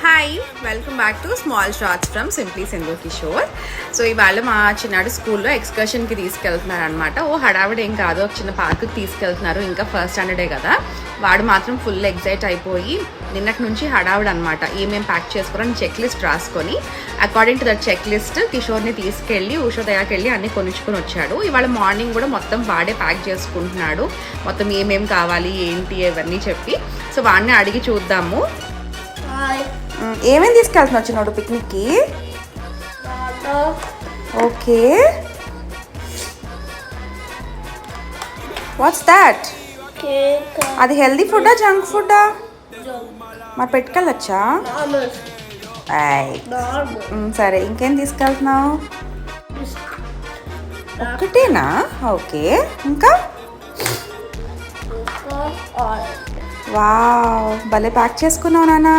Hi, welcome back to small shorts from simply Sindhu Kishore. So ఇవాళ మా చిన్నాడు స్కూల్లో ఎక్స్కర్షన్కి తీసుకెళ్తున్నారు అనమాట. హడావిడి ఏం కాదు, ఒక చిన్న పార్క్కి తీసుకెళ్తున్నారు. ఇంకా ఫస్ట్ స్టాండర్డే కదా, వాడు మాత్రం ఫుల్ ఎగ్జైట్ అయిపోయి నిన్నటి నుంచి హడావిడి అనమాట. ఏమేమి ప్యాక్ చేసుకోవాలని చెక్ లిస్ట్ రాసుకొని according to that check list కిషోర్ని తీసుకెళ్ళి ఉషోదయాకి వెళ్ళి అన్నీ కొనుక్కొని వచ్చాడు. ఇవాళ మార్నింగ్ కూడా మొత్తం వాడే ప్యాక్ చేసుకుంటున్నాడు, మొత్తం ఏమేమి కావాలి ఏంటి అవన్నీ చెప్పి. సో వాడిని అడిగి చూద్దాము. ఏమేమి తీసుకెళ్తున్నావు చిన్నోడు పిక్నిక్కి? Okay, what's that? అది హెల్దీ ఫుడ్డా జంక్ ఫుడ్డా? మరి పెట్టుకెళ్ళచ్చా? సరే, ఇంకేం తీసుకెళ్తున్నావు? ఒకటేనా? ఓకే, ఇంకా? వావ్, భలే ప్యాక్ చేసుకున్నావు నాన్న.